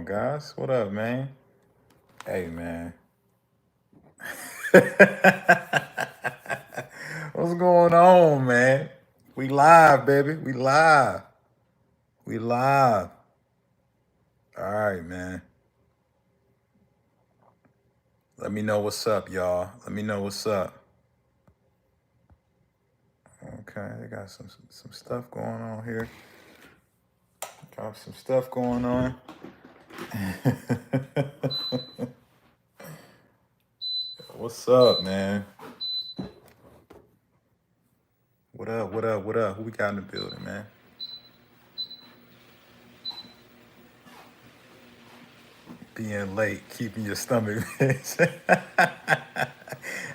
on, guys? What up, man? Hey, man. What's going on, man? We live, baby. We live. We live. All right, man. Let me know what's up, y'all. Let me know what's up. Okay, they got some stuff going on here. Got some stuff going on. What's up, man? What up? What up? What up? Who we got in the building, man? Being late, keeping your stomach.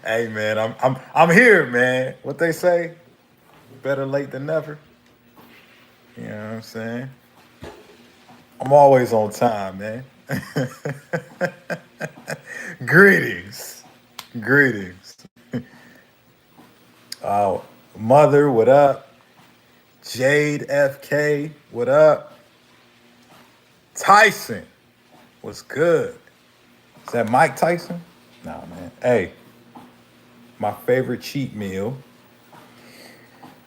Hey, man, I'm here, man. What they say? Better late than never. You know what I'm saying? I'm always on time, man. Greetings. Greetings. Oh, Mother, what up? Jade FK, what up? Tyson, what's good? Is that Mike Tyson? Nah, man. Hey, my favorite cheat meal.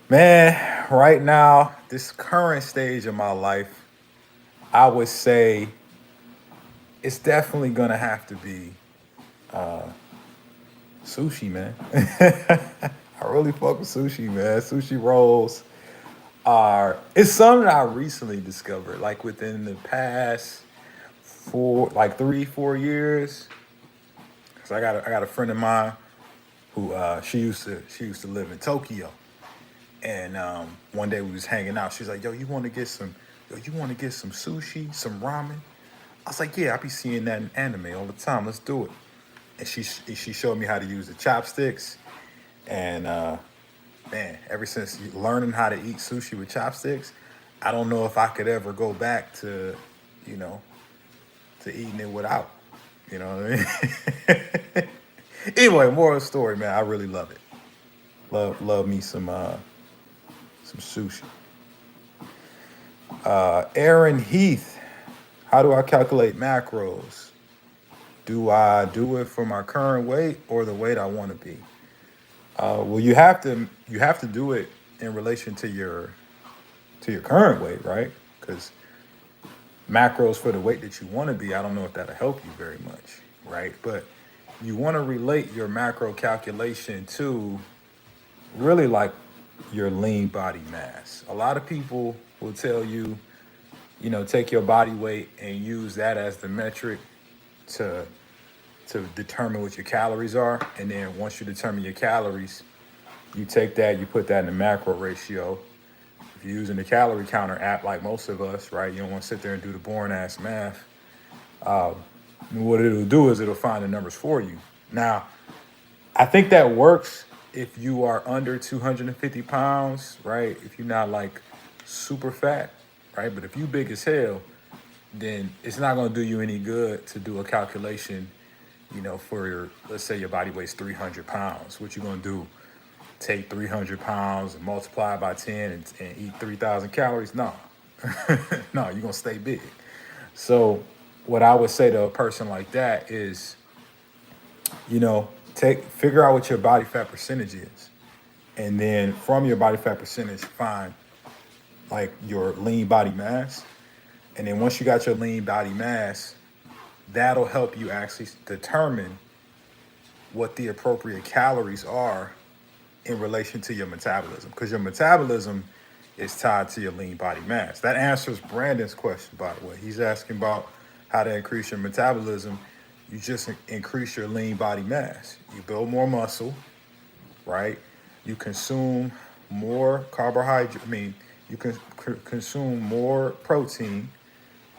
Man, right now, this current stage of my life, I would say it's definitely gonna have to be sushi, man. I really fuck with sushi, man. Sushi rolls are it's something I recently discovered, like within the past like 3 4 years. Cause I got a friend of mine who she used to live in Tokyo, and one day we was hanging out. She's like, you want to get some sushi, some ramen? I was like, yeah, I be seeing that in anime all the time. Let's do it. And she showed me how to use the chopsticks. And man, ever since learning how to eat sushi with chopsticks, I don't know if I could ever go back to, you know, to eating it without. You know what I mean? Anyway, moral of the story, man. I really love it. Love me some sushi. Aaron Heath, how do I calculate macros? Do I do it for my current weight or the weight I want to be? Well, you have to do it in relation to your current weight, right? Because macros for the weight that you want to be, I don't know if that'll help you very much, right? But you want to relate your macro calculation to really like your lean body mass. A lot of people will tell you, take your body weight and use that as the metric to determine what your calories are. And then once you determine your calories, you take that, you put that in the macro ratio. If you're using the calorie counter app like most of us, right, you don't want to sit there and do the boring ass math. What it'll do is it'll find the numbers for you. Now, I think that works if you are under 250 pounds, right? If you're not like super fat, right? But if you big as hell, then it's not going to do you any good to do a calculation, for let's say your body weighs 300 pounds. What you going to do? Take 300 pounds and multiply by 10 and eat 3,000 calories? No. No, you're going to stay big. So what I would say to a person like that is, figure out what your body fat percentage is. And then from your body fat percentage, find like your lean body mass. And then once you got your lean body mass, that'll help you actually determine what the appropriate calories are in relation to your metabolism. Because your metabolism is tied to your lean body mass. That answers Brandon's question, by the way. He's asking about how to increase your metabolism. You just increase your lean body mass. You build more muscle, right? You consume more carbohydrate. You can consume more protein,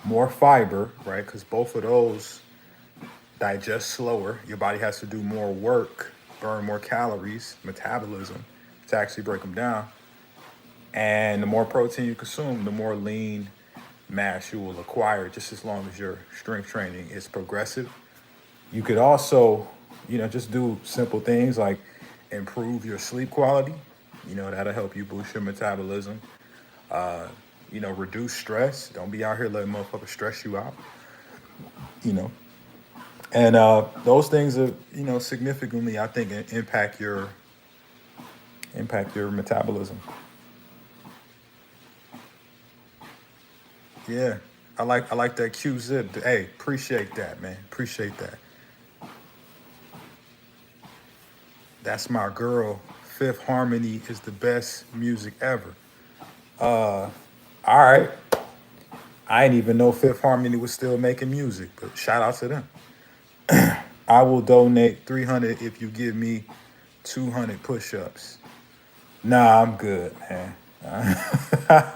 more fiber, right? Because both of those digest slower. Your body has to do more work, burn more calories, metabolism, to actually break them down. And the more protein you consume, the more lean mass you will acquire, just as long as your strength training is progressive. You could also, just do simple things like improve your sleep quality. That'll help you boost your metabolism. Reduce stress. Don't be out here letting motherfuckers stress you out. you know, and those things are, significantly, I think, impact your metabolism. Yeah, I like that Q zip. Hey, appreciate that, man. Appreciate that. That's my girl. Fifth Harmony is the best music ever. All right. I didn't even know Fifth Harmony was still making music, but shout out to them. I will donate 300 if you give me 200 push-ups. Nah, I'm good, man. I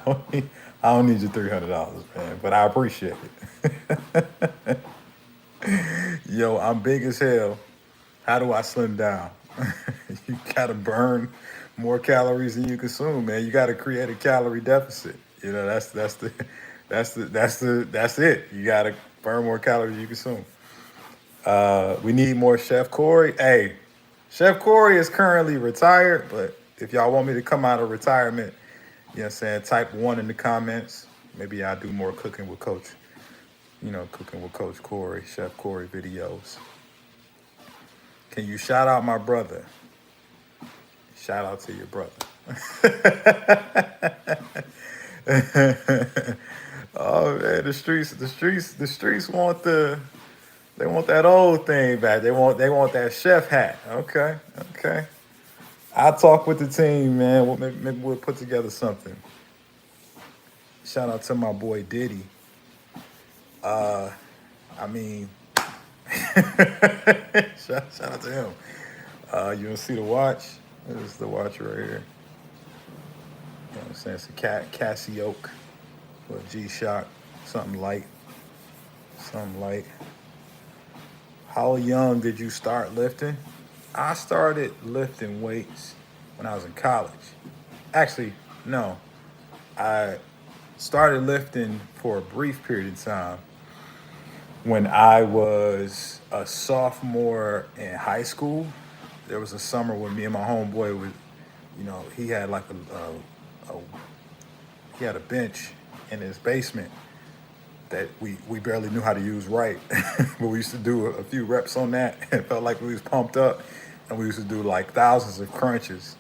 don't need your $300, man, but I appreciate it. Yo, I'm big as hell. How do I slim down? You gotta burn more calories than you consume, man. You gotta create a calorie deficit. That's it. You gotta burn more calories than you consume. We need more Chef Corey. Hey, Chef Corey is currently retired, but if y'all want me to come out of retirement, type one in the comments. Maybe I'll do more cooking with Coach Corey, Chef Corey videos. Can you shout out my brother? Shout out to your brother. Oh man, the streets they want that old thing back. They want that chef hat. Okay, okay. I'll talk with the team, man. Maybe we'll put together something. Shout out to my boy Diddy. I mean, shout out to him. You want to see the watch? This is the watch right here. You know what I'm saying? It's a Casio or G-Shock, something light, something light. How young did you start lifting? I started lifting weights when I was in college. Actually, no. I started lifting for a brief period of time when I was a sophomore in high school. There was a summer when me and my homeboy would, he had like a he had a bench in his basement that we barely knew how to use right. But we used to do a few reps on that and felt like we was pumped up. And we used to do like thousands of crunches.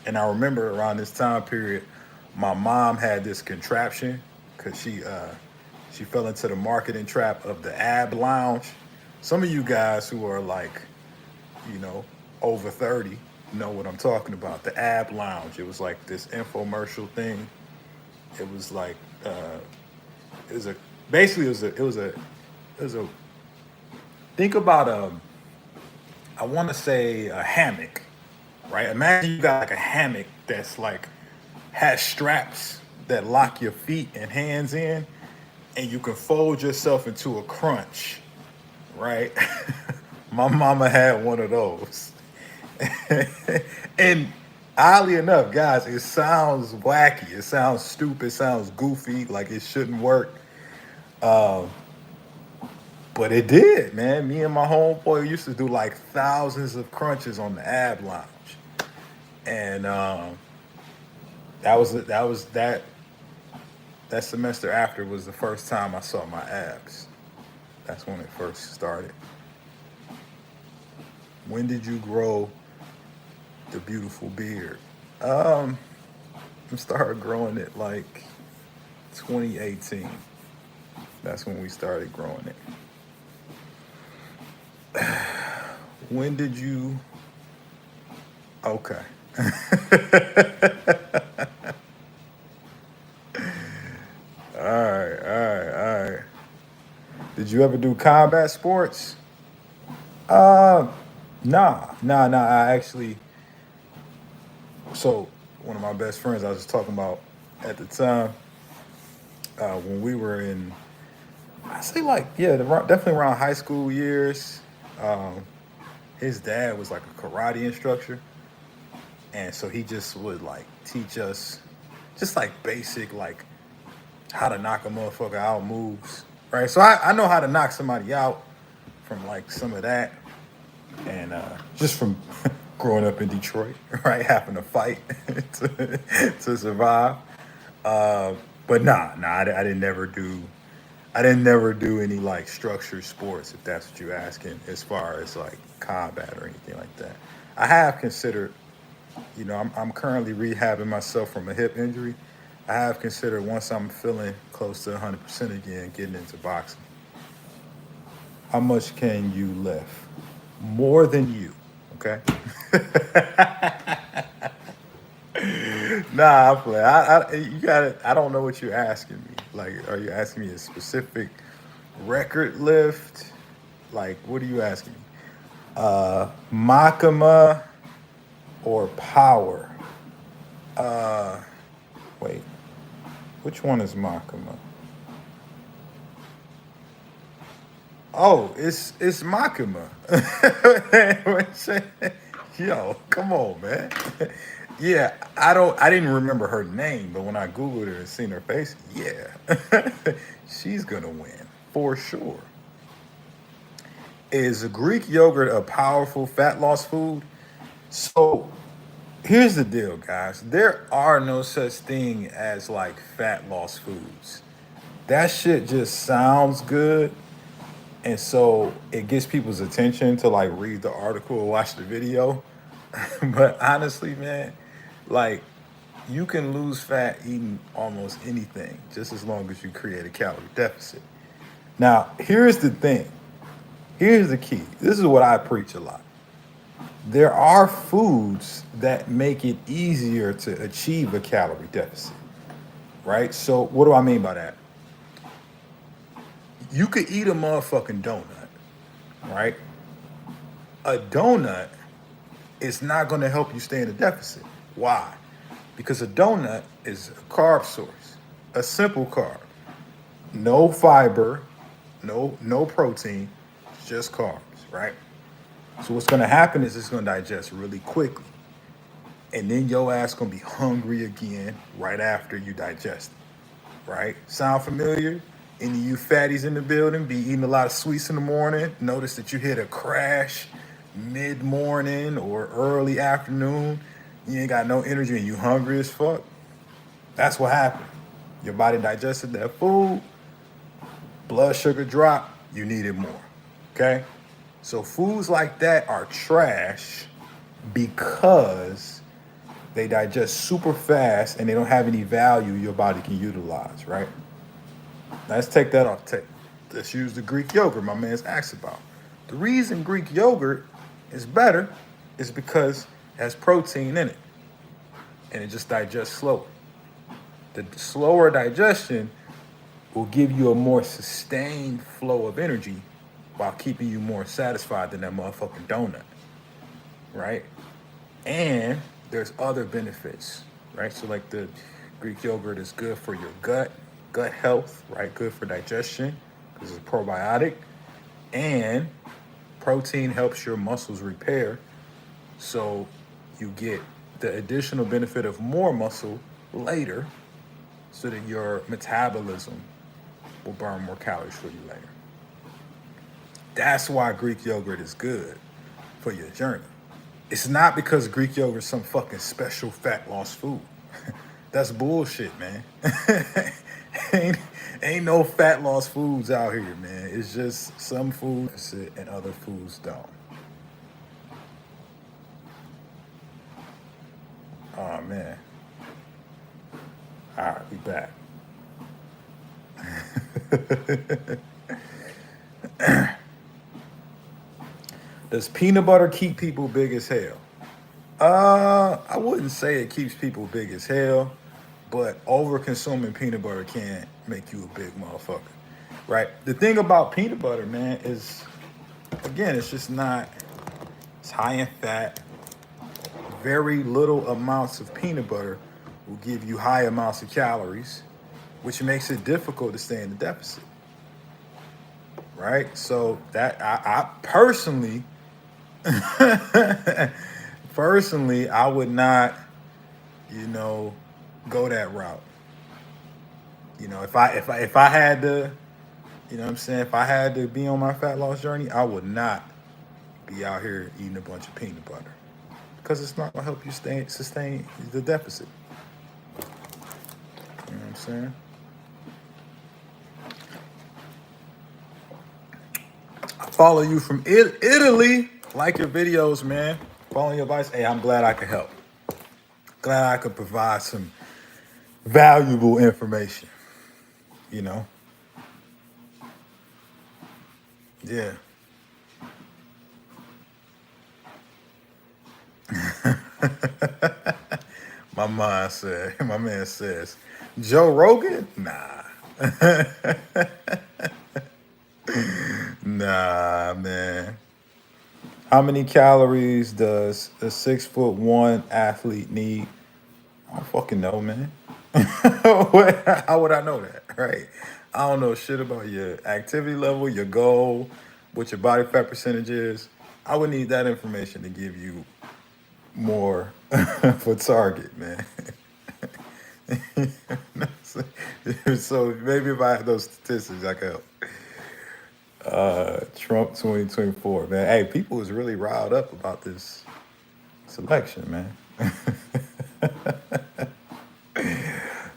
And I remember around this time period, my mom had this contraption because she fell into the marketing trap of the ab lounge. Some of you guys who are like, you know, over 30 know what I'm talking about. The ab lounge. It was like this infomercial thing. It was like it was a basically it was a think about I want to say a hammock, right? Imagine you got like a hammock that's like has straps that lock your feet and hands in, and you can fold yourself into a crunch, right? My mama had one of those. And oddly enough, guys, it sounds wacky, it sounds stupid, it sounds goofy, like it shouldn't work. But it did, man. Me and my homeboy used to do like thousands of crunches on the ab lounge. And that semester after was the first time I saw my abs. That's when it first started. When did you grow the beautiful beard? Um, I started growing it like 2018. That's when we started growing it. When did you? Okay. All right, all right, all right. Did you ever do combat sports? Uh, nah. I actually, so one of my best friends I was just talking about at the time, when we were in, I say like, yeah, definitely around high school years. Um, his dad was like a karate instructor, and so he just would like teach us just like basic like how to knock a motherfucker out moves, right? So I know how to knock somebody out from like some of that, and just from growing up in Detroit, right, having to fight to survive. Uh, but nah, I didn't never do. I didn't never do any like structured sports, if that's what you're asking, as far as like combat or anything like that. I have considered, I'm currently rehabbing myself from a hip injury. I have considered once I'm feeling close to 100% again, getting into boxing. How much can you lift? More than you, okay? Nah, I play. You got it. I don't know what you're asking me. Like, are you asking me a specific record lift? Like, what are you asking me? Makama or power? Uh, Wait, which one is Makama? Oh, it's Makima. Yo, come on, man. Yeah, I didn't remember her name, but when I Googled her and seen her face, yeah. She's gonna win. For sure. Is Greek yogurt a powerful fat loss food? So here's the deal, guys. There are no such thing as like fat loss foods. That shit just sounds good. And so it gets people's attention to like read the article or watch the video. But honestly, man, like you can lose fat eating almost anything just as long as you create a calorie deficit. Now, here's the thing. Here's the key. This is what I preach a lot. There are foods that make it easier to achieve a calorie deficit, right? So, what do I mean by that? You could eat a motherfucking donut, right? A donut is not going to help you stay in a deficit. Why? Because a donut is a carb source, a simple carb, no fiber, no protein, just carbs, right? So what's going to happen is it's going to digest really quickly, and then your ass going to be hungry again right after you digest it, right? Sound familiar? Any of you fatties in the building be eating a lot of sweets in the morning? Notice that you hit a crash mid-morning or early afternoon. You ain't got no energy and you hungry as fuck. That's what happened. Your body digested that food, blood sugar dropped, you needed more. Okay? So foods like that are trash because they digest super fast and they don't have any value your body can utilize, right? Let's take that off tape. Let's use the Greek yogurt my man's asked about. The reason Greek yogurt is better is because it has protein in it and it just digests slower. The slower digestion will give you a more sustained flow of energy while keeping you more satisfied than that motherfucking donut, right? And there's other benefits, right? So like the Greek yogurt is good for your gut health, right? Good for digestion because it's a probiotic. And protein helps your muscles repair. So you get the additional benefit of more muscle later so that your metabolism will burn more calories for you later. That's why Greek yogurt is good for your journey. It's not because Greek yogurt is some fucking special fat loss food. That's bullshit, man. ain't, ain't no fat loss foods out here, man. It's just some foods and other foods don't. Oh, man. All right, we back. Does peanut butter keep people big as hell? I wouldn't say it keeps people big as hell, but over consuming peanut butter can make you a big motherfucker, right? The thing about peanut butter, man, is again, it's just not. It's high in fat. Very little amounts of peanut butter will give you high amounts of calories, which makes it difficult to stay in the deficit, right? So that I personally. Personally, I would not, you know, go that route. If I had to, what I'm saying, if I had to be on my fat loss journey, I would not be out here eating a bunch of peanut butter because it's not gonna help you sustain the deficit. You know what I'm saying? follow you from Italy. Like your videos, man. Following your advice. Hey, I'm glad I could help. Glad I could provide some valuable information. You know? Yeah. My man says, Joe Rogan? Nah. Nah, man. How many calories does a 6'1" athlete need? I don't fucking know, man. How would I know that, right? I don't know shit about your activity level, your goal, what your body fat percentage is. I would need that information to give you more for target, man. So maybe if I had those statistics, I could help. Trump 2024, man. Hey, people is really riled up about this selection, man.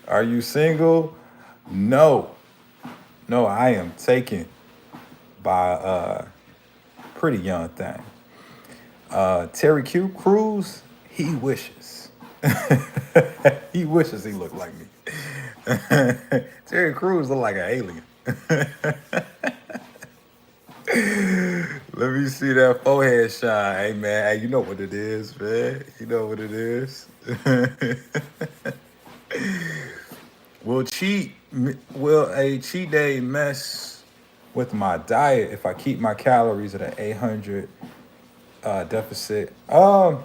Are you single? No. No, I am taken by a pretty young thing. Terry Q Cruz, he wishes. He wishes he looked like me. Terry Crews look like an alien. Let me see that forehead shine. Hey man, hey, you know what it is, man. You know what it is. Will a cheat day mess with my diet if I keep my calories at an 800 deficit? I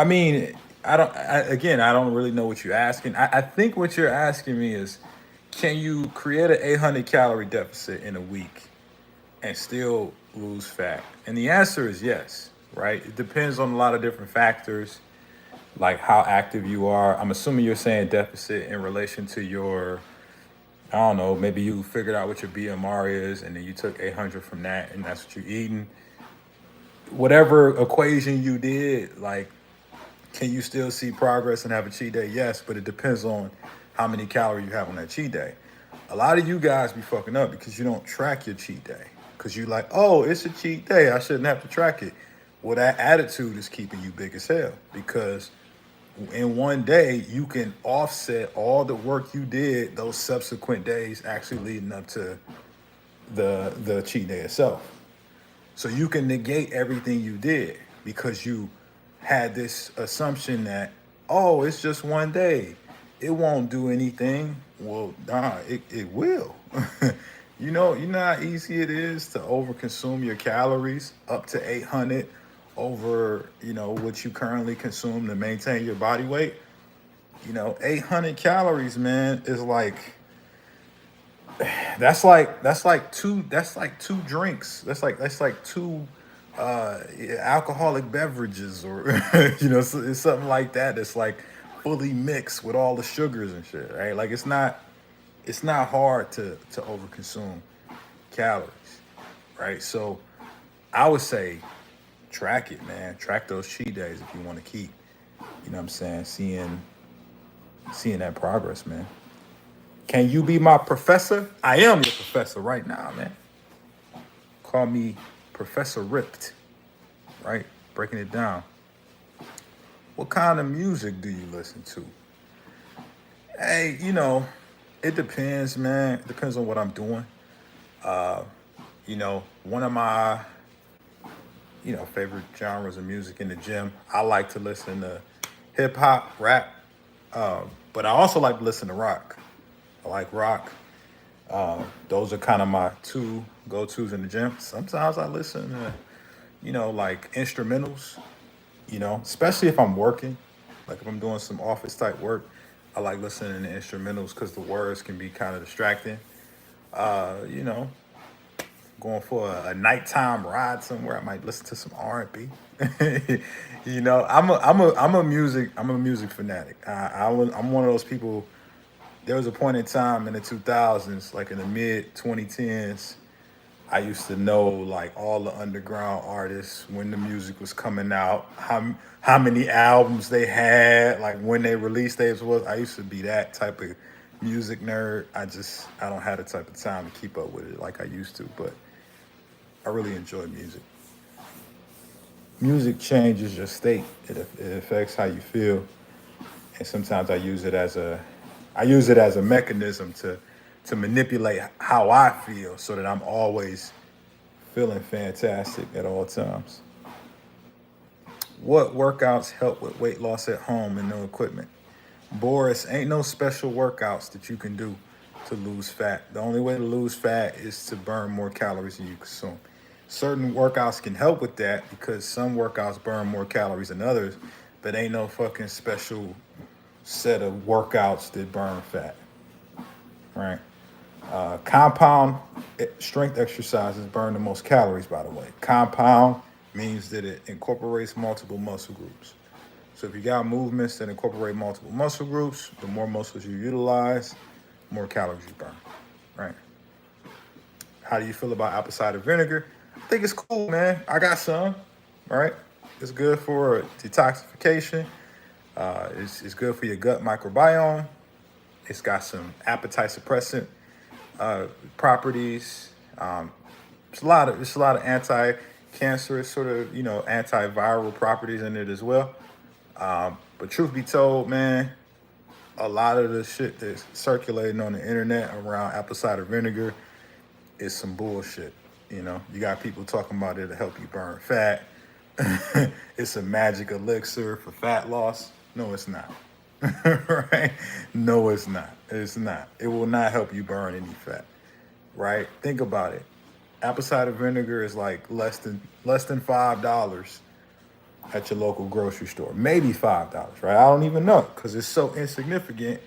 mean, I don't really know what you're asking. I think what you're asking me is, can you create an 800 calorie deficit in a week and still lose fat? And the answer is yes, right? It depends on a lot of different factors, like how active you are. I'm assuming you're saying deficit in relation to your, I don't know, maybe you figured out what your BMR is and then you took 800 from that and that's what you're eating. Whatever equation you did, like, can you still see progress and have a cheat day? Yes, but it depends on how many calories you have on that cheat day. A lot of you guys be fucking up because you don't track your cheat day. Because you like, oh, it's a cheat day. I shouldn't have to track it. Well, that attitude is keeping you big as hell. Because in one day, you can offset all the work you did those subsequent days actually leading up to the cheat day itself. So you can negate everything you did because you had this assumption that, oh, it's just one day. It won't do anything. Well, nah, it will. You know how easy it is to overconsume your calories up to 800 over, what you currently consume to maintain your body weight. 800 calories, man, is like that's like two drinks. That's like two alcoholic beverages, or it's something like that. That's like fully mixed with all the sugars and shit, right? Like it's not hard to overconsume calories, right? So I would say track it, man. Track those cheat days if you want to keep, what I'm saying, seeing that progress, man. Can you be my professor? I am your professor right now, man. Call me Professor Ripped, right? Breaking it down. What kind of music do you listen to? Hey, it depends, man. It depends on what I'm doing. One of my, favorite genres of music in the gym, I like to listen to hip hop, rap, but I also like to listen to rock. I like rock. Those are kind of my two go-tos in the gym. Sometimes I listen to, like instrumentals, especially if I'm working, like if I'm doing some office type work, I like listening to instrumentals because the words can be kind of distracting. Uh, you know, Going for a nighttime ride somewhere, I might listen to some R&B. I'm a music fanatic. I'm one of those people. There was a point in time in the 2000s, like in the mid 2010s, I used to know like all the underground artists when the music was coming out, how many albums they had, like when they release dates was. I used to be that type of music nerd. I don't have the type of time to keep up with it like I used to. But I really enjoy music. Music changes your state. It affects how you feel, and sometimes I use it as a mechanism to manipulate how I feel, so that I'm always feeling fantastic at all times. What workouts help with weight loss at home and no equipment? Boris, ain't no special workouts that you can do to lose fat. The only way to lose fat is to burn more calories than you consume. Certain workouts can help with that because some workouts burn more calories than others, but ain't no fucking special set of workouts that burn fat, right? Compound strength exercises burn the most calories, by the way. Compound means that it incorporates multiple muscle groups. So if you got movements that incorporate multiple muscle groups, the more muscles you utilize, more calories you burn, right? How do you feel about apple cider vinegar? I think it's cool, man. I got some, right? It's good for detoxification. It's good for your gut microbiome. It's got some appetite suppressant properties. It's a lot of anti-cancerous, sort of, antiviral properties in it as well. But truth be told, man, a lot of the shit that's circulating on the internet around apple cider vinegar is some bullshit. You got people talking about it to help you burn fat. It's a magic elixir for fat loss. No, it's not. Right? No, it's not. It's not. It will not help you burn any fat. Right? Think about it. Apple cider vinegar is like less than $5 at your local grocery store. Maybe $5, right? I don't even know because it's so insignificant.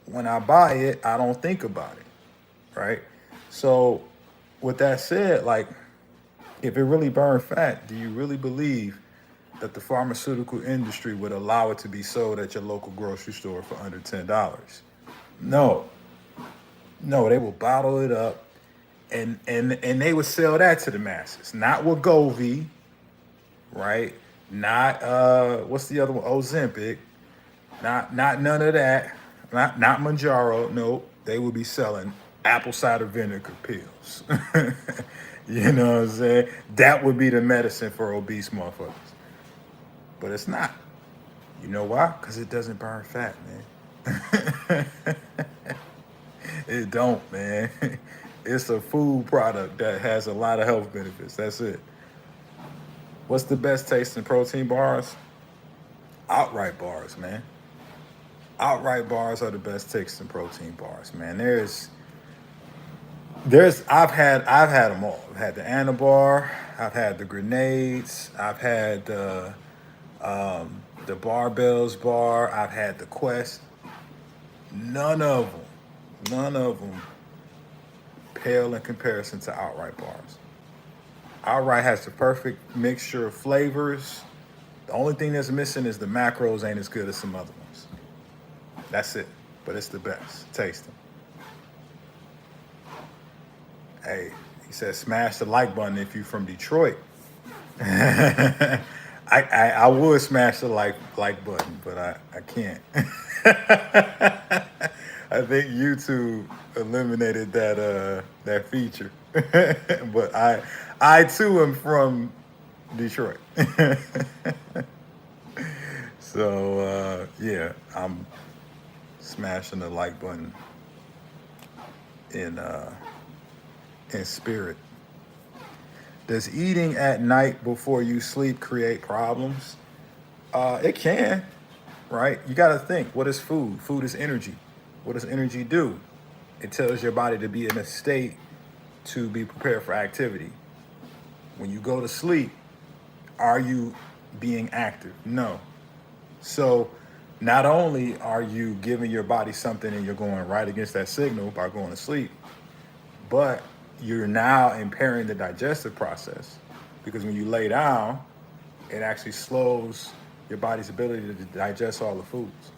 When I buy it, I don't think about it, right? So, with that said, like, if it really burned fat, do you really believe that the pharmaceutical industry would allow it to be sold at your local grocery store for under $10? No, no, they will bottle it up and they would sell that to the masses, not Wegovy, right? Not what's the other one? Ozempic. Not none of that. Not Manjaro. No, they would be selling apple cider vinegar pills. You know what I'm saying? That would be the medicine for obese motherfuckers. But it's not. You know why? Because it doesn't burn fat, man. It don't, man. It's a food product that has a lot of health benefits. That's it. What's the best tasting protein bars? Outright bars, man. Outright bars are the best tasting protein bars, man. I've had them all. I've had the Anabar, I've had the grenades, I've had the barbells bar, I've had the Quest. None of them pale in comparison to outright bars. Outright has the perfect mixture of flavors. The only thing that's missing is the macros ain't as good as some other ones. That's it. But it's the best. Taste them. Hey, he said smash the like button if you from Detroit. I would smash the like button, but I can't. I think YouTube eliminated that feature. But I too am from Detroit. So yeah, I'm smashing the like button in spirit. Does eating at night before you sleep create problems? It can, right? You got to think, what is food? Food is energy. What does energy do? It tells your body to be in a state to be prepared for activity. When you go to sleep, are you being active? No. So not only are you giving your body something and you're going right against that signal by going to sleep, but you're now impairing the digestive process, because when you lay down, it actually slows your body's ability to digest all the foods.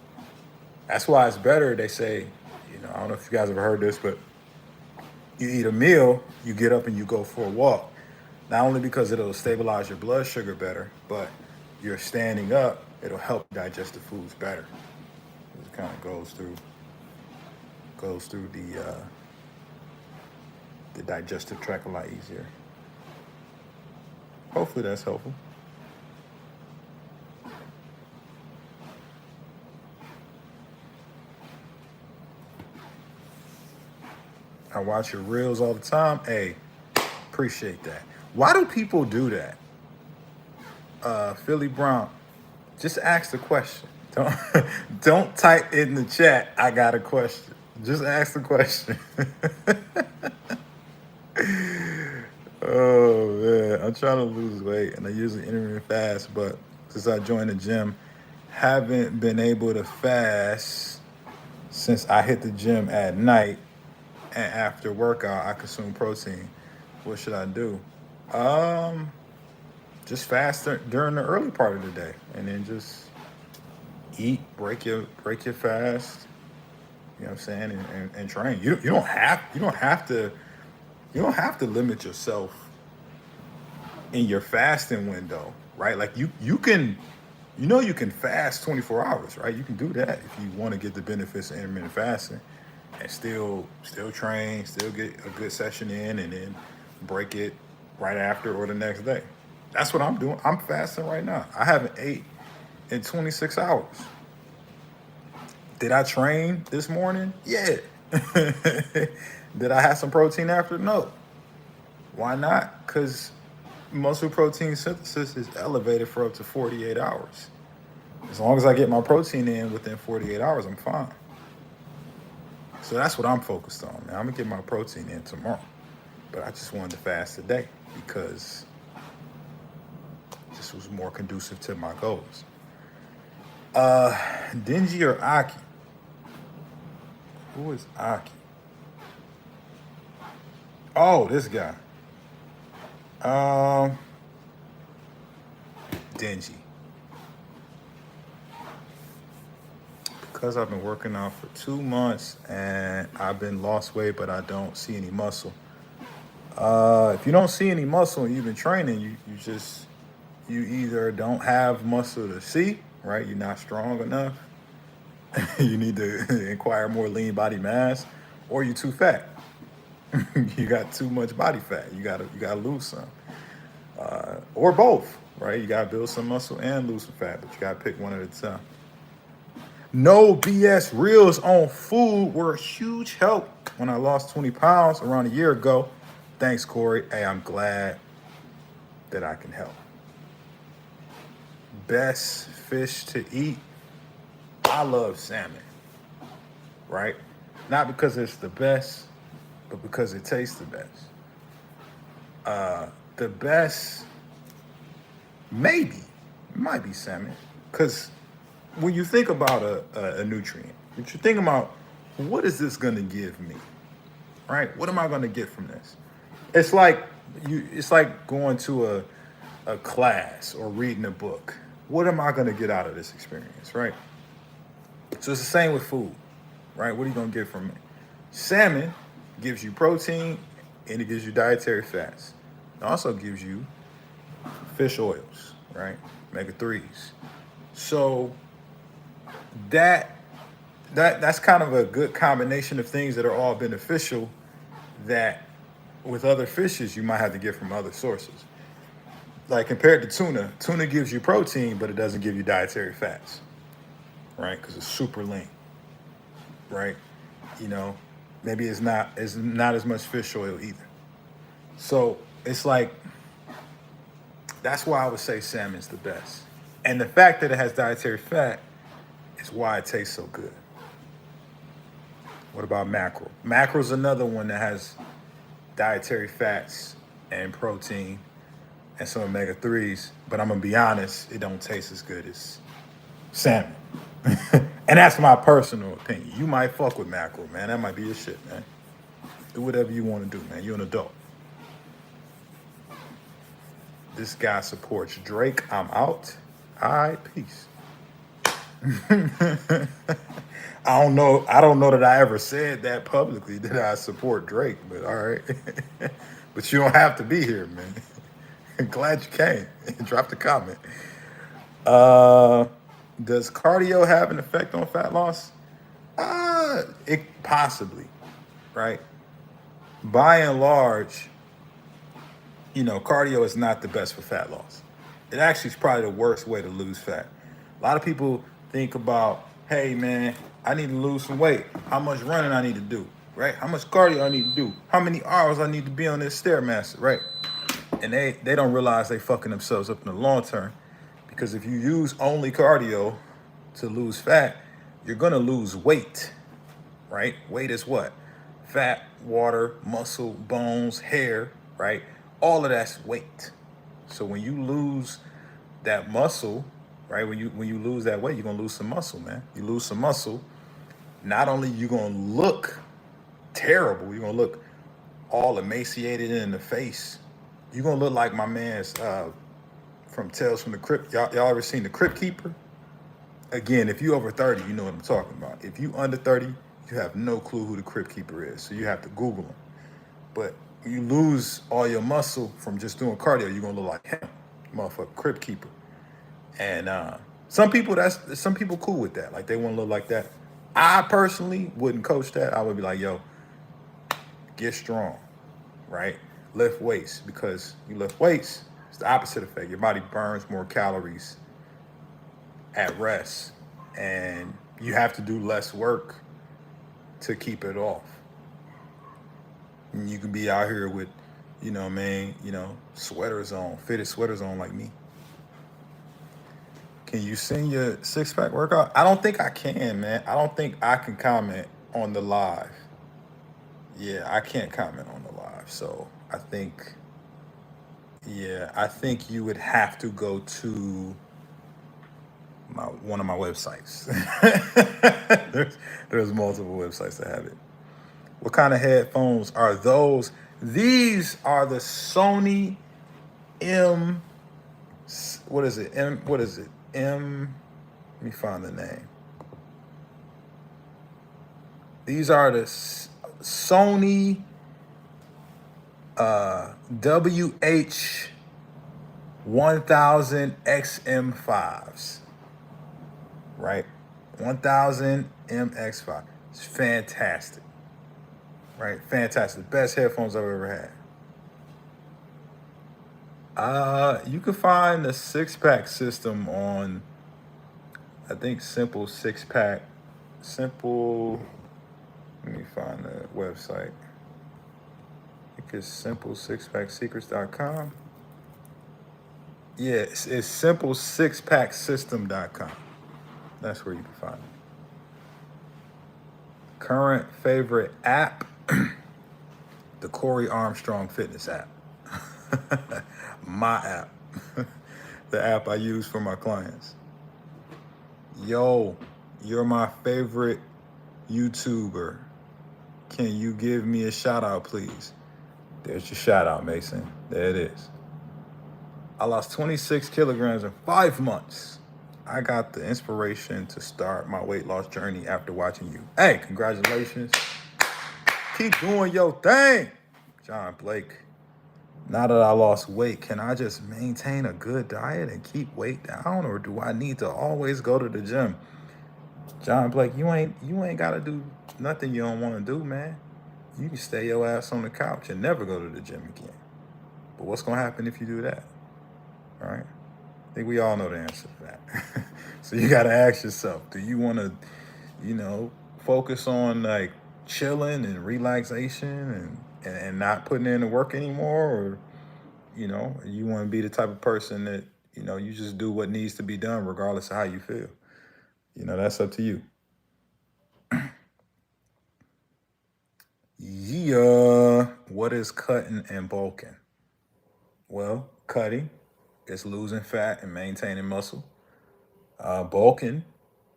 That's why it's better, they say, I don't know if you guys have heard this, but you eat a meal, you get up and you go for a walk. Not only because it'll stabilize your blood sugar better, but you're standing up, it'll help digest the foods better. It kind of goes through the digestive tract a lot easier. Hopefully that's helpful. I watch your reels all the time. Hey, appreciate that. Why do people do that? Philly Brown, just ask the question. Don't don't type in the chat. I got a question. Just ask the question. Oh man, I'm trying to lose weight, and I usually intermittent fast, but since I joined the gym, haven't been able to fast since I hit the gym at night, and after workout, I consume protein. What should I do? Um, just fast during the early part of the day, and then just eat, break your fast. You know what I'm saying, and train. You don't have to limit yourself in your fasting window, right? Like you can fast 24 hours, right? You can do that if you want to get the benefits of intermittent fasting and still train, still get a good session in, and then break it right after or the next day. That's what I'm doing. I'm fasting right now. I haven't ate in 26 hours. Did I train this morning? Yeah. Did I have some protein after? No. Why not? Because muscle protein synthesis is elevated for up to 48 hours. As long as I get my protein in within 48 hours, I'm fine. So that's what I'm focused on, man. I'm gonna get my protein in tomorrow. But I just wanted to fast today because this was more conducive to my goals. Dingy or Aki? Who is Aki? Oh, this guy. Um, Dingy. Because I've been working out for 2 months and I've been lost weight, but I don't see any muscle. If you don't see any muscle and you've been training, you either don't have muscle to see, right? You're not strong enough. You need to acquire more lean body mass, or you're too fat. You got too much body fat. You gotta lose some, or both, right? You gotta build some muscle and lose some fat, but you gotta pick one at a time. No BS reels on food were a huge help when I lost 20 pounds around a year ago. Thanks, Corey. Hey, I'm glad that I can help. Best fish to eat. I love salmon, right? Not because it's the best, but because it tastes the best. The best, maybe, might be salmon. Because when you think about a nutrient, what you think about, what is this going to give me, right? What am I going to get from this? It's like it's like going to a class or reading a book. What am I going to get out of this experience, right? So it's the same with food, right? What are you going to get from it? Salmon gives you protein and it gives you dietary fats. It also gives you fish oils, right? Omega-3s. So that's kind of a good combination of things that are all beneficial that with other fishes you might have to get from other sources. Like compared to tuna gives you protein, but it doesn't give you dietary fats, right? Because it's super lean, right? You know, maybe it's not as much fish oil either. So it's like that's why I would say salmon's the best. And the fact that it has dietary fat is why it tastes so good. What about mackerel? Mackerel's another one that has dietary fats and protein and some omega-3s, but I'm gonna be honest, it don't taste as good as salmon. And that's my personal opinion. You might fuck with mackerel, man. That might be your shit, man. Do whatever you want to do, man. You're an adult. This guy supports Drake. I'm out. All right, peace. I don't know that I ever said that publicly that I support Drake, but all right. But you don't have to be here, man. Glad you came. Drop the comment. Does cardio have an effect on fat loss? It possibly, right? By and large, cardio is not the best for fat loss. It actually is probably the worst way to lose fat. A lot of people think about, hey man, I need to lose some weight. How much running I need to do, right? How much cardio I need to do? How many hours I need to be on this Stairmaster, right? And they don't realize they fucking themselves up in the long term, because if you use only cardio to lose fat, you're gonna lose weight, right? Weight is what? Fat, water, muscle, bones, hair, right? All of that's weight. So when you lose that muscle, right? When you lose that weight, you're gonna lose some muscle, man. You lose some muscle. Not only you gonna look terrible, you're gonna look all emaciated in the face. You're gonna look like my man's from Tales from the Crypt. Y'all ever seen the Crypt Keeper? Again, if you over 30, you know what I'm talking about. If you under 30, you have no clue who the Crypt Keeper is. So you have to Google him. But you lose all your muscle from just doing cardio, you're gonna look like him, motherfucker, Crypt Keeper. And some people cool with that. Like they want to look like that. I personally wouldn't coach that. I would be like, yo, get strong, right? Lift weights, because you lift weights, it's the opposite effect. Your body burns more calories at rest, and you have to do less work to keep it off. And you can be out here with, sweaters on, fitted sweaters on like me. Can you send your 6-pack workout? I don't think I can, man. I don't think I can comment on the live. Yeah, I can't comment on the live. So I think you would have to go to one of my websites. there's multiple websites that have it. What kind of headphones are those? These are the Sony M. What is it? Let me find the name. These are the Sony WH-1000 XM5s, right? 1000 MX5. It's fantastic, right? Fantastic. Best headphones I've ever had. You can find the 6-pack system on, I think, Simple 6-pack. Let me find the website. I think it's simple6packsecrets.com. Yeah, it's simple6packsystem.com. That's where you can find it. Current favorite app, the Corey Armstrong Fitness app. My app. The app I use for my clients. Yo, you're my favorite YouTuber. Can you give me a shout out, please? There's your shout out, Mason. There it is. I lost 26 kilograms in 5 months. I got the inspiration to start my weight loss journey after watching you. Hey, congratulations. Keep doing your thing, John Blake. Now that I lost weight, can I just maintain a good diet and keep weight down, or do I need to always go to the gym? John Blake, you ain't gotta do nothing you don't want to do, man. You can stay your ass on the couch and never go to the gym again. But what's gonna happen if you do that? All right? I think we all know the answer to that. So you gotta ask yourself, do you wanna, focus on like chilling and relaxation and not putting in the work anymore? Or, you wanna be the type of person that, you just do what needs to be done regardless of how you feel. That's up to you. Yeah. What is cutting and bulking? Well, cutting is losing fat and maintaining muscle. Bulking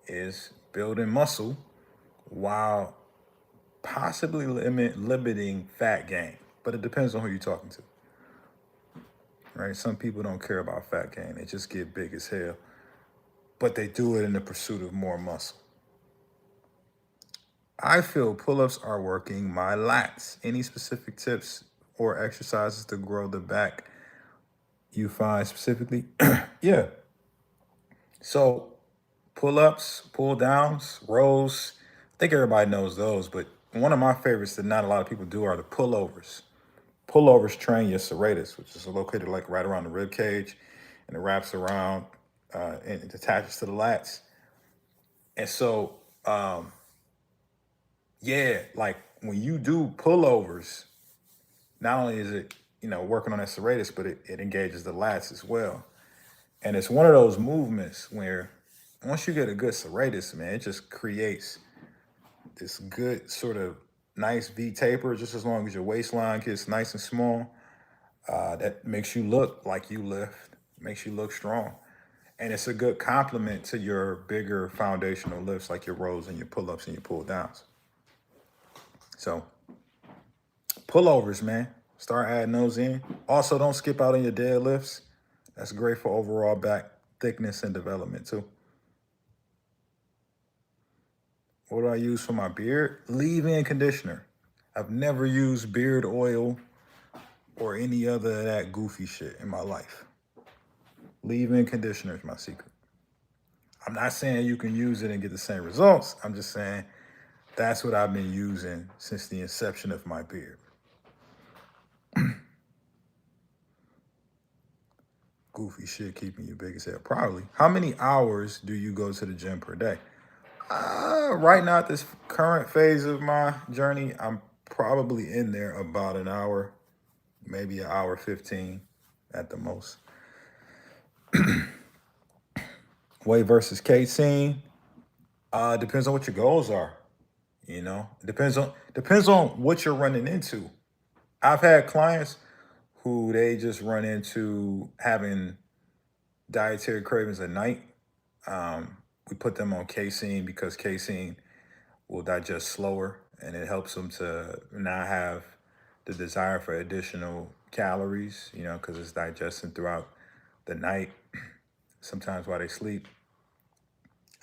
is building muscle while possibly limiting fat gain. But it depends on who you're talking to. Right? Some people don't care about fat gain. They just get big as hell. But they do it in the pursuit of more muscle. I feel pull-ups are working my lats. Any specific tips or exercises to grow the back you find specifically? Yeah. So pull-ups, pull-downs, rows. I think everybody knows those, but one of my favorites that not a lot of people do are the pullovers. pullovers train your serratus, which is located like right around the rib cage, and it wraps around and it attaches to the lats. And so, yeah, like when you do pullovers, not only is it working on that serratus, but it engages the lats as well. And it's one of those movements where once you get a good serratus, man, it just creates this good sort of nice V taper, just as long as your waistline gets nice and small. That makes you look like you lift, makes you look strong. And it's a good complement to your bigger foundational lifts like your rows and your pull-ups and your pull downs. So pullovers, man, start adding those in. Also, don't skip out on your deadlifts. That's great for overall back thickness and development too. What do I use for my beard? Leave-in conditioner. I've never used beard oil or any other of that goofy shit in my life. Leave-in conditioner is my secret. I'm not saying you can use it and get the same results. I'm just saying that's what I've been using since the inception of my beard. Goofy shit keeping you big as hell. Probably. How many hours do you go to the gym per day? Right now, at this current phase of my journey, I'm probably in there about an hour, maybe an hour 15 at the most. Whey versus casein. Depends on what your goals are. It depends on what you're running into. I've had clients who they just run into having dietary cravings at night. We put them on casein because casein will digest slower and it helps them to not have the desire for additional calories, because it's digesting throughout the night, sometimes while they sleep.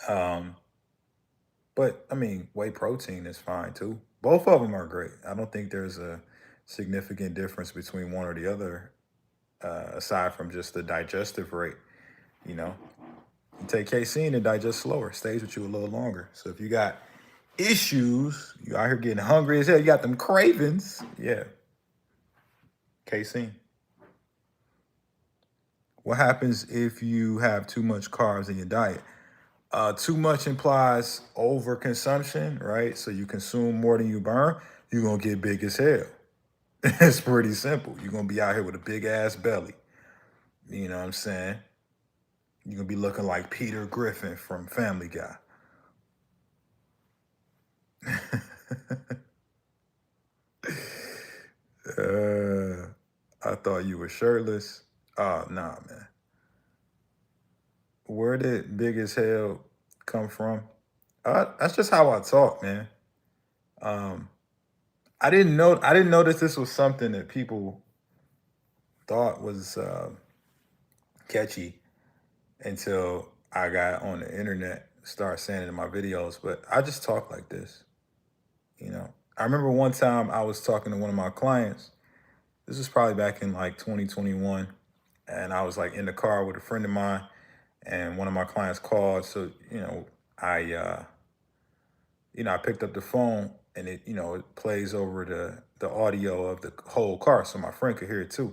But I mean, whey protein is fine too. Both of them are great. I don't think there's a significant difference between one or the other, aside from just the digestive rate. You know, you take casein, it digests slower, stays with you a little longer. So if you got issues, you out here getting hungry as hell, you got them cravings, yeah, casein. What happens if you have too much carbs in your diet? Too much implies overconsumption, right? So you consume more than you burn, you're gonna get big as hell. It's pretty simple. You're gonna be out here with a big ass belly. You know what I'm saying? You're gonna be looking like Peter Griffin from Family Guy. I thought you were shirtless. Oh, nah, man. Where did big as hell come from? That's just how I talk, man. Um, I didn't know that this was something that people thought was catchy until I got on the internet, started saying it in my videos. But I just talk like this, you know. I remember one time I was talking to one of my clients. This was probably back in like 2021, and I was like in the car with a friend of mine, and one of my clients called. So I I picked up the phone, and it plays over the audio of the whole car, so my friend could hear it too.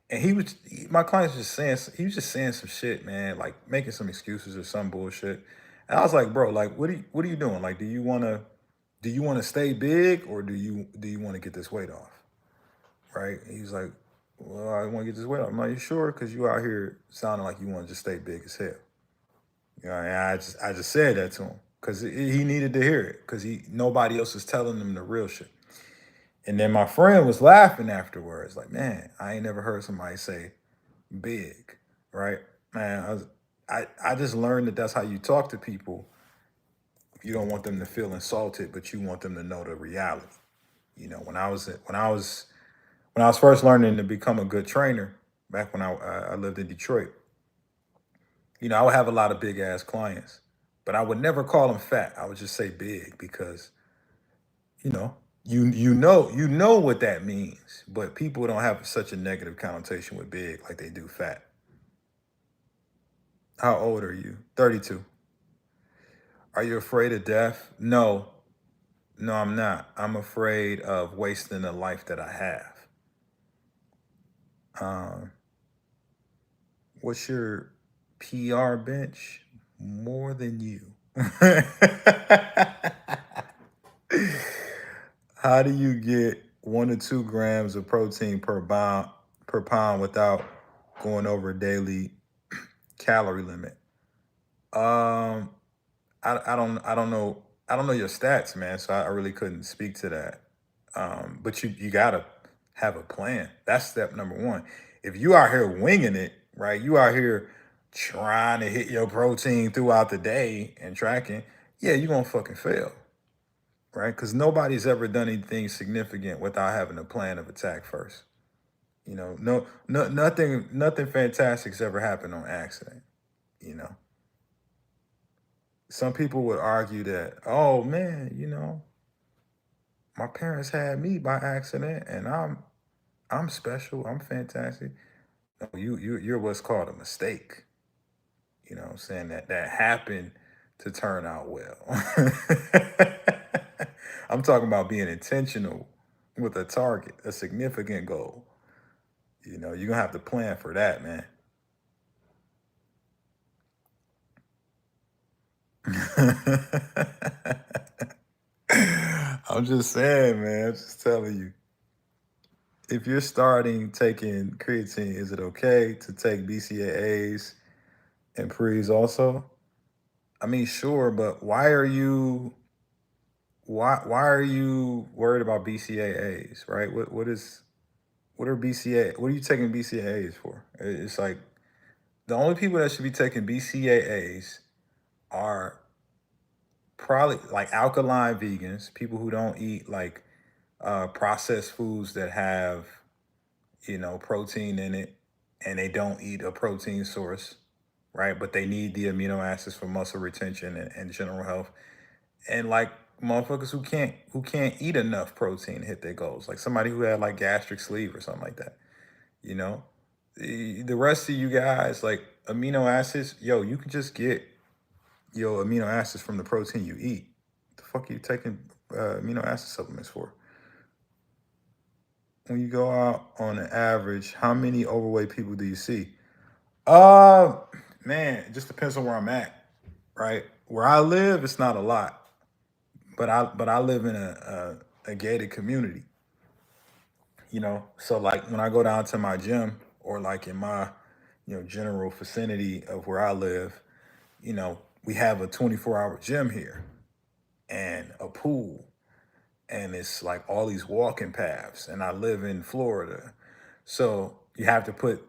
And my client was just saying, he was just saying some shit, man, like making some excuses or some bullshit. And I was like, bro, like, what are you doing? Like, do you want to stay big, or do you want to get this weight off? Right? And he's like, well, I want to get this weight off. I'm like, you sure? Because you out here sounding like you want to just stay big as hell. And I just said that to him because he needed to hear it because nobody else is telling him the real shit. And then my friend was laughing afterwards, like, man, I ain't never heard somebody say big, right? Man, I just learned that that's how you talk to people. You don't want them to feel insulted, but you want them to know the reality. When I was first learning to become a good trainer, back when I lived in Detroit, I would have a lot of big ass clients, but I would never call them fat. I would just say big because you know you know what that means, but people don't have such a negative connotation with big like they do fat. How old are you? 32. Are you afraid of death? No, I'm not. I'm afraid of wasting the life that I have. Um, what's your PR bench? More than you. How do you get 1 to 2 grams of protein per pound without going over a daily calorie limit? Um, I don't know your stats, man. So I really couldn't speak to that. But you gotta have a plan. That's step number one. If you out here winging it, right? You out here trying to hit your protein throughout the day and tracking, yeah, you're gonna fucking fail, right? Because nobody's ever done anything significant without having a plan of attack first. Nothing fantastic's ever happened on accident. You know, some people would argue that, oh man, my parents had me by accident, and I'm special, I'm fantastic. No, you're what's called a mistake. You know what I'm saying? That happened to turn out well. I'm talking about being intentional with a target, a significant goal. You're gonna have to plan for that, man. I'm just saying, man. I'm just telling you. If you're starting taking creatine, is it okay to take BCAAs and pre's also? I mean, sure, but why are you worried about BCAAs, right? What are BCA? What are you taking BCAAs for? It's like the only people that should be taking BCAAs are probably like alkaline vegans, people who don't eat like processed foods that have protein in it, and they don't eat a protein source, right? But they need the amino acids for muscle retention and general health, and like motherfuckers who can't eat enough protein to hit their goals, like somebody who had like gastric sleeve or something like that. You know, the rest of you guys, like amino acids, yo, you can just get your amino acids from the protein you eat. The fuck are you taking amino acid supplements for? When you go out on an average, how many overweight people do you see? Uh, Man, it just depends on where I'm at, right? Where I live, it's not a lot, but I live in a gated community, So like when I go down to my gym or like in my general vicinity of where I live, we have a 24-hour gym here and a pool, and it's like all these walking paths, and I live in Florida. So you have to put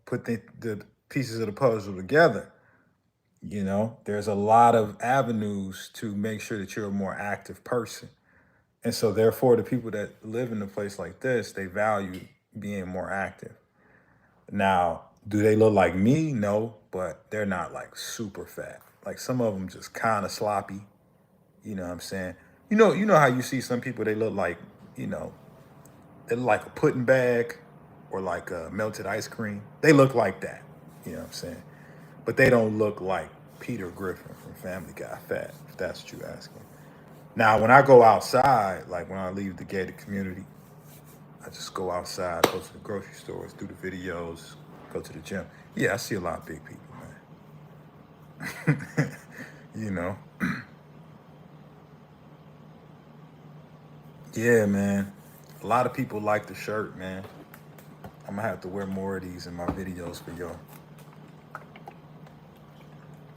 the pieces of the puzzle together. There's a lot of avenues to make sure that you're a more active person. And so therefore the people that live in a place like this, they value being more active. Now, do they look like me? No, but they're not like super fat. Like some of them just kind of sloppy. You know what I'm saying? You know how you see some people, they look like, you know, they look like a pudding bag or like a melted ice cream. They look like that. You know what I'm saying? But they don't look like Peter Griffin from Family Guy fat, if that's what you're asking. Now, when I go outside, like when I leave the gated community, I just go outside, go to the grocery stores, do the videos, go to the gym. Yeah, I see a lot of big people, man. you know? Yeah, man. A lot of people like the shirt, man. I'm gonna have to wear more of these in my videos for y'all.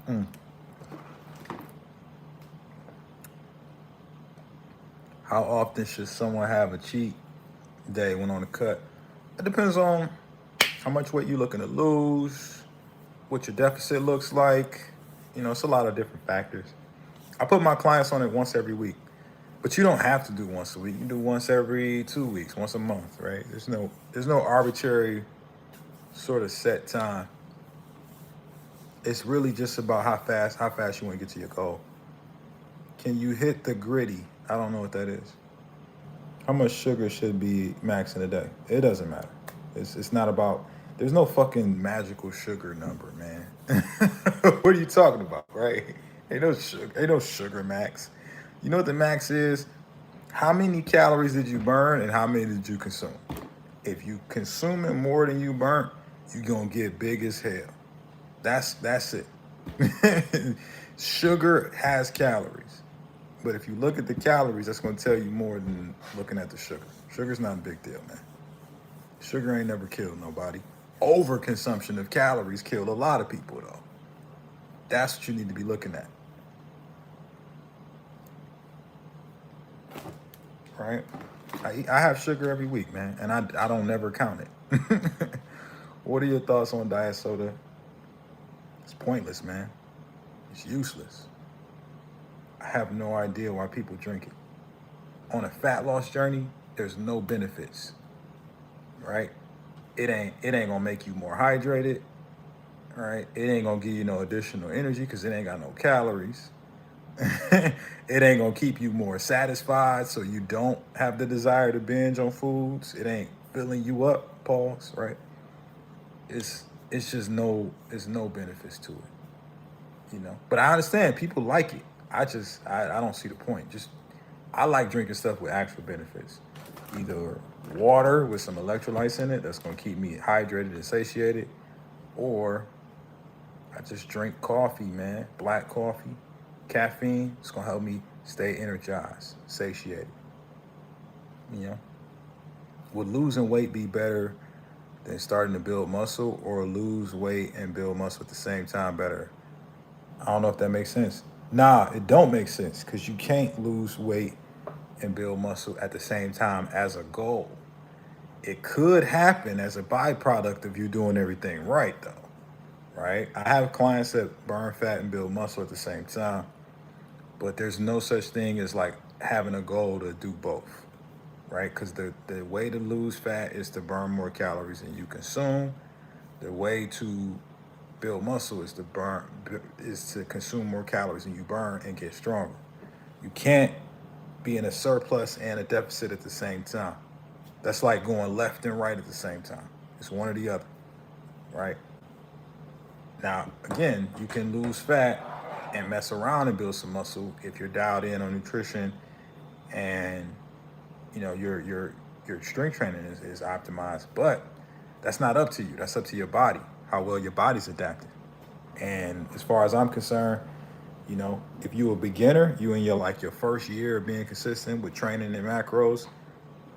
Mm. How often should someone have a cheat day when on the cut? It depends on how much weight you're looking to lose, what your deficit looks like. It's a lot of different factors. I put my clients on it once every week, but you don't have to do once a week. You do once every 2 weeks, once a month, right? There's no arbitrary sort of set time. It's really just about how fast you want to get to your goal. Can you hit the gritty? I don't know what that is. How much sugar should be max in a day? It doesn't matter. It's not about. There's no fucking magical sugar number, man. What are you talking about, right? Ain't no sugar max. You know what the max is? How many calories did you burn and how many did you consume? If you consuming more than you burnt, you're gonna get big as hell. That's it. Sugar has calories. But if you look at the calories, that's gonna tell you more than looking at the sugar. Sugar's not a big deal, man. Sugar ain't never killed nobody. Overconsumption of calories killed a lot of people though. That's what you need to be looking at. Right? I have sugar every week, man, and I don't never count it. What are your thoughts on diet soda? It's pointless, man. It's useless. I have no idea why people drink it. On a fat loss journey, there's no benefits, right? It ain't gonna make you more hydrated, right? It ain't gonna give you no additional energy because it ain't got no calories. It ain't gonna keep you more satisfied so you don't have the desire to binge on foods. It ain't filling you up, pause, right? It's just it's no benefits to it. But I understand people like it. I don't see the point. Just I like drinking stuff with actual benefits. Either water with some electrolytes in it that's gonna keep me hydrated and satiated, or I just drink coffee, man. Black coffee, caffeine. It's gonna help me stay energized, satiated. You know, would losing weight be better than starting to build muscle, or lose weight and build muscle at the same time better? I don't know if that makes sense. Nah, it don't make sense because you can't lose weight and build muscle at the same time as a goal. It could happen as a byproduct of you doing everything right, though. Right? I have clients that burn fat and build muscle at the same time, but there's no such thing as like having a goal to do both, right? Because the way to lose fat is to burn more calories than you consume. The way to build muscle is to consume more calories than you burn and get stronger. You can't be in a surplus and a deficit at the same time. That's like going left and right at the same time. It's one or the other, right? Now, again, you can lose fat and mess around and build some muscle if you're dialed in on nutrition and your strength training is optimized. But that's not up to you. That's up to your body, how well your body's adapted. And as far as I'm concerned, if you're a beginner, you in your first year of being consistent with training and macros,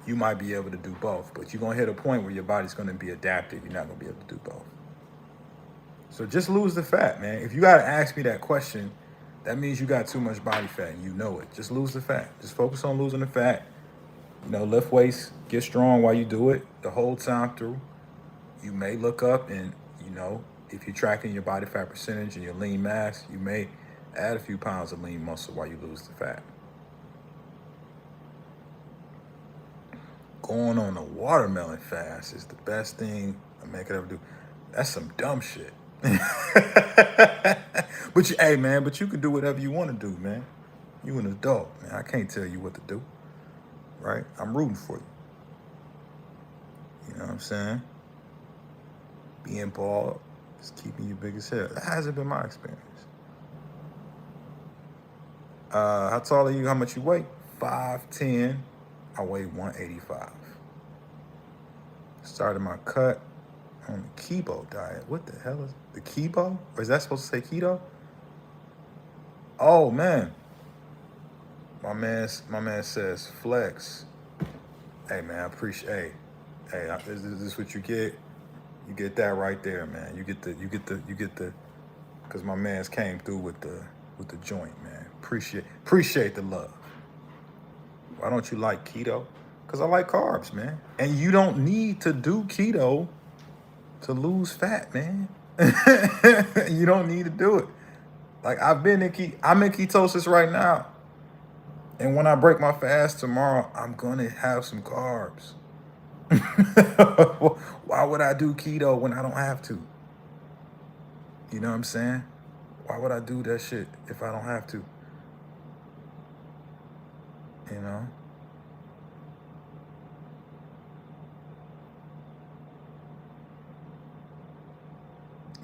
you might be able to do both. But you're gonna hit a point where your body's gonna be adapted. You're not gonna be able to do both. So just lose the fat, man. If you gotta ask me that question, that means you got too much body fat and you know it. Just lose the fat. Just focus on losing the fat. Lift weights, get strong while you do it the whole time through. You may look up and, if you're tracking your body fat percentage and your lean mass, you may add a few pounds of lean muscle while you lose the fat. Going on a watermelon fast is the best thing a man could ever do. That's some dumb shit. But you can do whatever you want to do, man. You an adult, man. I can't tell you what to do, right? I'm rooting for you. You know what I'm saying? Being bald is keeping you big as hell. That hasn't been my experience. How tall are you? How much you weigh? 5'10". I weigh 185. Started my cut on the keto diet. What the hell is the keto? Or is that supposed to say keto? Oh man. My man says flex. Hey man, I appreciate. Hey, this is what you get. You get that right there, man. You get the. Because my man's came through with the joint, man. Appreciate the love. Why don't you like keto? Because I like carbs, man. And you don't need to do keto to lose fat, man. You don't need to do it. Like I'm in ketosis right now. And when I break my fast tomorrow, I'm gonna have some carbs. Why would I do keto when I don't have to? You know what I'm saying? Why would I do that shit if I don't have to? You know?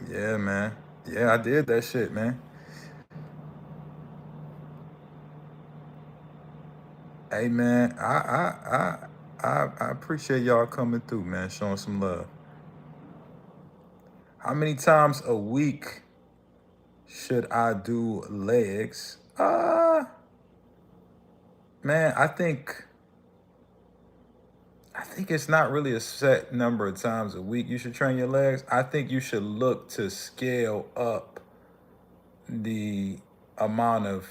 Yeah, man. Yeah, I did that shit, man. Hey, man, I appreciate y'all coming through, man, showing some love. How many times a week should I do legs? Man, I think it's not really a set number of times a week you should train your legs. I think you should look to scale up the amount of,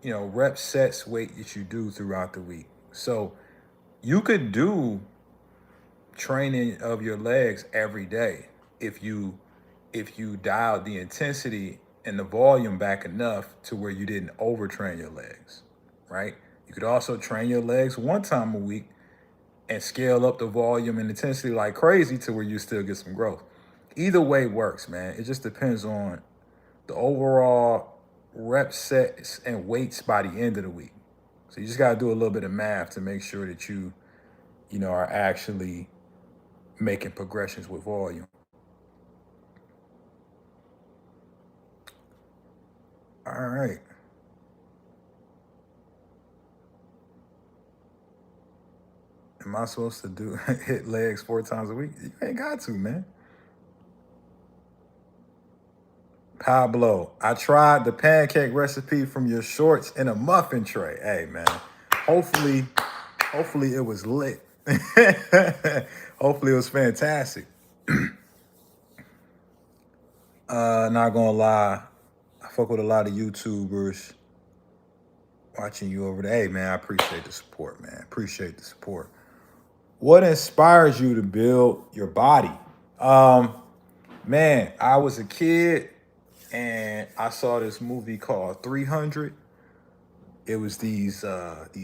rep sets weight that you do throughout the week. So you could do training of your legs every day if you dialed the intensity and the volume back enough to where you didn't overtrain your legs, right? You could also train your legs one time a week and scale up the volume and intensity like crazy to where you still get some growth. Either way works, man. It just depends on the overall rep sets and weights by the end of the week. So you just got to do a little bit of math to make sure that you are actually making progressions with volume. All right. Am I supposed to do hit legs 4 times a week? You ain't got to, man. Pablo, I tried the pancake recipe from your shorts in a muffin tray. Hey, man. Hopefully, hopefully it was lit. Hopefully it was fantastic. Not gonna lie, I fuck with a lot of YouTubers watching you over there. Hey, man, I appreciate the support, man. Appreciate the support. What inspires you to build your body? Um, Man, I was a kid and I saw this movie called 300. It was these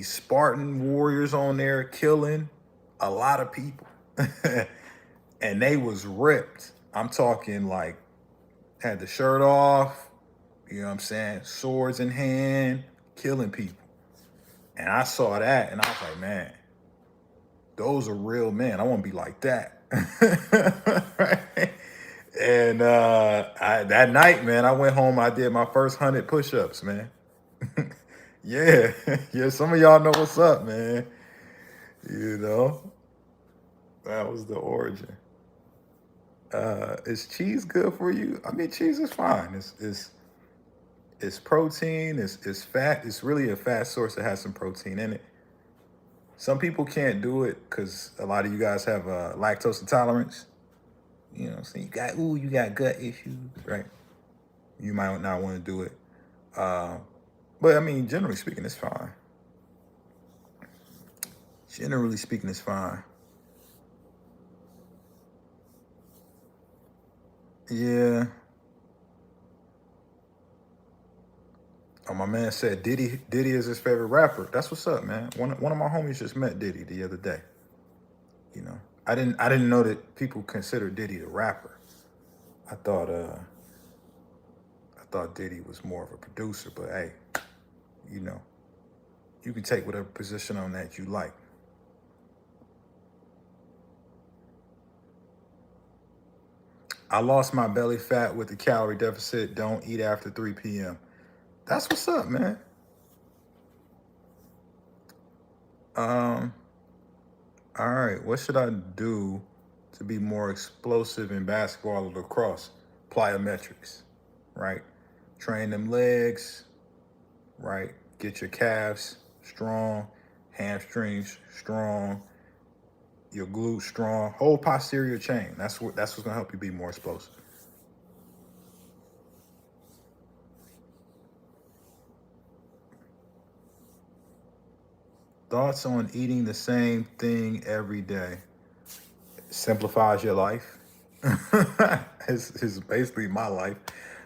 Spartan warriors on there killing a lot of people. And they was ripped. I'm talking like had the shirt off, you know what I'm saying? Swords in hand, killing people. And I saw that and I was like, man, those are real men. I want to be like that. Right? And that night, man, I went home. I did my first 100 push-ups, man. Yeah, yeah. Some of y'all know what's up, man. You know, that was the origin. Is cheese good for you? I mean, cheese is fine. It's protein. It's fat. It's really a fat source that has some protein in it. Some people can't do it because a lot of you guys have lactose intolerance. You know, so you got gut issues, right? You might not want to do it. Uh, but I mean, generally speaking, it's fine. Generally speaking, it's fine. Yeah. Oh, my man said Diddy is his favorite rapper. That's what's up, man. One of my homies just met Diddy the other day. You know, I didn't know that people consider Diddy the rapper. I thought I thought Diddy was more of a producer, but hey, you know, you can take whatever position on that you like. I lost my belly fat with the calorie deficit. Don't eat after 3 p.m. That's what's up, man. Um, all right. What should I do to be more explosive in basketball or lacrosse? Plyometrics, right? Train them legs, right? Get your calves strong, hamstrings strong, your glutes strong, whole posterior chain. That's what's gonna help you be more explosive. Thoughts on eating the same thing every day? Simplifies your life. It's basically my life.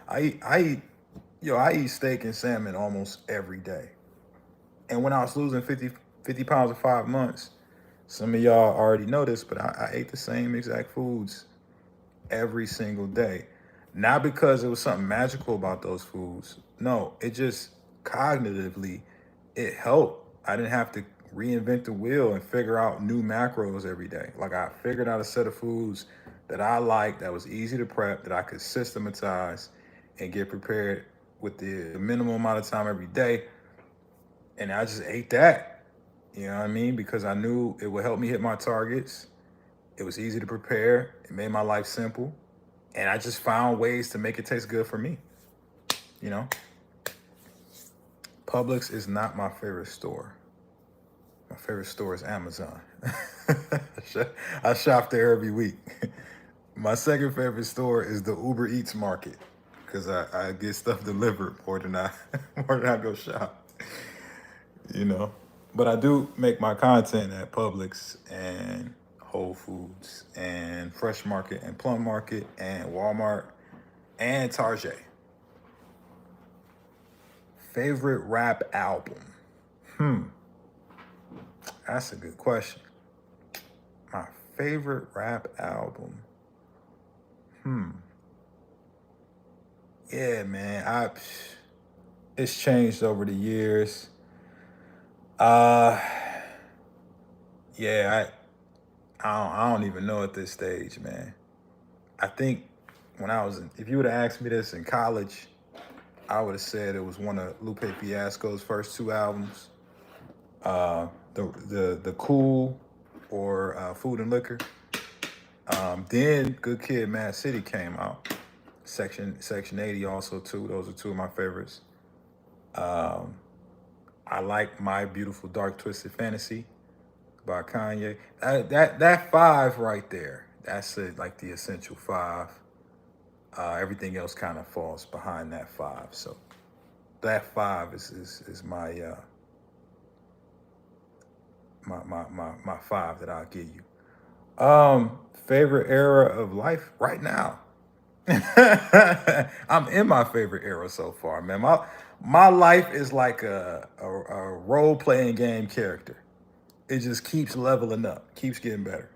I eat steak and salmon almost every day. And when I was losing 50 pounds in 5 months, some of y'all already know this, but I ate the same exact foods every single day. Not because it was something magical about those foods. No, it just cognitively it helped. I didn't have to reinvent the wheel and figure out new macros every day. Like I figured out a set of foods that I liked, that was easy to prep, that I could systematize and get prepared with the minimum amount of time every day. And I just ate that. You know what I mean? Because I knew it would help me hit my targets. It was easy to prepare. It made my life simple. And I just found ways to make it taste good for me. You know? Publix is not my favorite store. My favorite store is Amazon. I shop there every week. My second favorite store is the Uber Eats Market because I get stuff delivered more than I more than I go shop. You know, but I do make my content at Publix and Whole Foods and Fresh Market and Plum Market and Walmart and Target. Favorite rap album? Hmm, that's a good question. My favorite rap album. Hmm. Yeah, man. It's changed over the years. Uh yeah, I don't even know at this stage, man. I think when I was if you would have asked me this in college, I would have said it was one of Lupe Fiasco's first two albums. The Cool or Food and Liquor. Then Good Kid, Mad City came out. Section 80 also too. Those are two of my favorites. Um, I like My Beautiful Dark Twisted Fantasy by Kanye. That five right there. That's it, like the essential five. Everything else kind of falls behind that five. So that five is my five that I'll give you. Favorite era of life right now. I'm in my favorite era so far, man. My life is like a role playing game character. It just keeps leveling up, keeps getting better.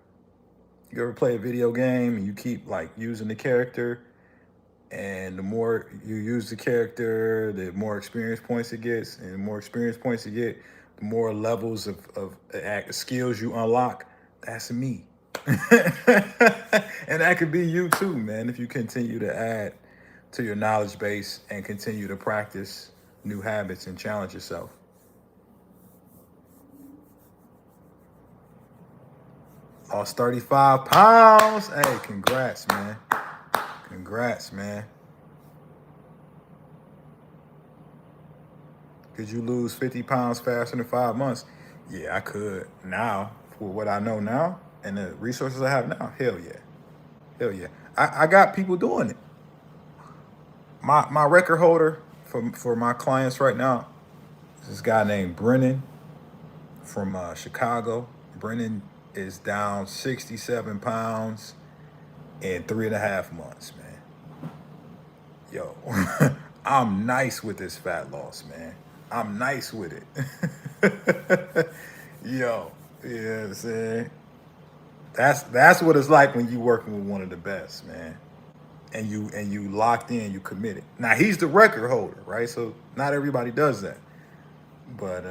You ever play a video game and you keep like using the character, and the more you use the character, the more experience points it gets, and the more experience points you get, the more levels of skills you unlock. That's me. And that could be you too, man, if you continue to add to your knowledge base and continue to practice new habits and challenge yourself. Lost 35 pounds. Hey, congrats, man. Congrats, man. Could you lose 50 pounds faster than 5 months? Yeah, I could. Now, for what I know now and the resources I have now, hell yeah. Hell yeah. I got people doing it. My record holder for my clients right now is this guy named Brennan from Chicago. Brennan is down 67 pounds in 3.5 months, man. Yo, I'm nice with this fat loss, man. I'm nice with it. Yo, you know what I'm saying? That's what it's like when you working with one of the best, man. And you locked in, you committed. Now he's the record holder, right? So not everybody does that. But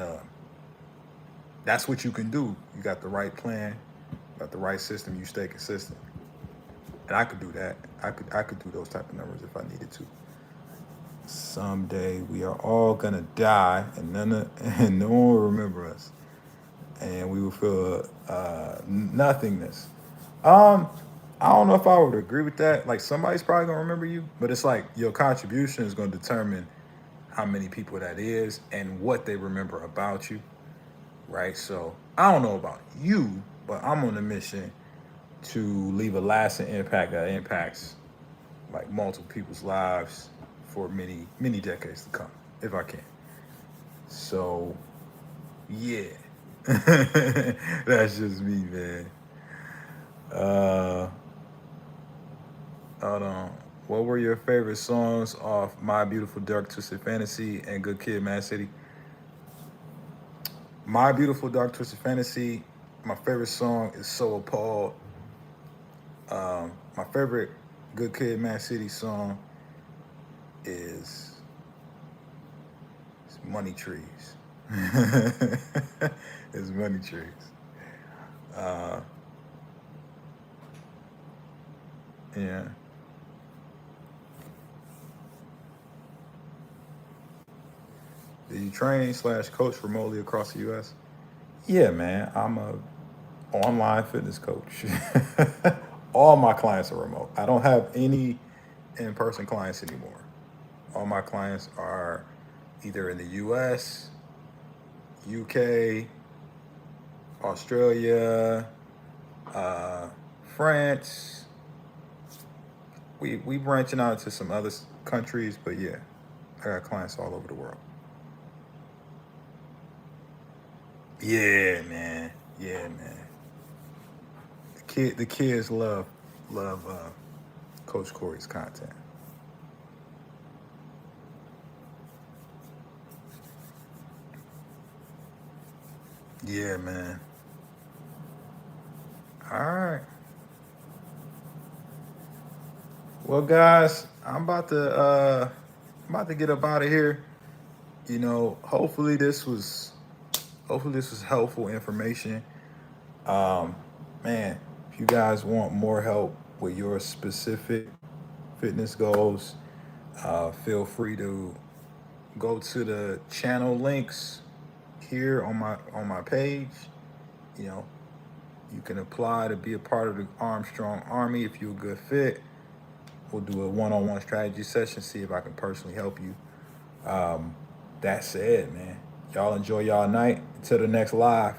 that's what you can do. You got the right plan, got the right system, you stay consistent. And I could do that. I could do those type of numbers if I needed to. Someday we are all gonna die, and and no one will remember us, and we will feel nothingness. Um, I don't know if I would agree with that. Like somebody's probably gonna remember you, but it's like your contribution is gonna determine how many people that is and what they remember about you, right? So I don't know about you, but I'm on a mission to leave a lasting impact that impacts like multiple people's lives for many decades to come, if I can. So yeah, that's just me, man. Uh, hold on. What were your favorite songs off My Beautiful Dark Twisted Fantasy and Good Kid, Mad City? My Beautiful Dark Twisted Fantasy. My favorite song is So Appalled. My favorite Good Kid, Mad City song is Money Trees. It's Money Trees. Uh, yeah. Did you train/coach remotely across the U.S.? Yeah, man, I'm a online fitness coach. All my clients are remote. I don't have any in-person clients anymore. All my clients are either in the US, UK, Australia, uh, France. We branching out to some other countries, but yeah, I got clients all over the world. Yeah, man. Yeah, man. The kids love Coach Corey's content. Yeah, man. All right. Well, guys, I'm about to get up out of here. You know, hopefully this was helpful information. Um, man, if you guys want more help with your specific fitness goals, feel free to go to the channel links here on my page. You know, you can apply to be a part of the Armstrong Army if you're a good fit. We'll do a one-on-one strategy session, see if I can personally help you. Um, that said, man, y'all enjoy y'all night. Until the next live.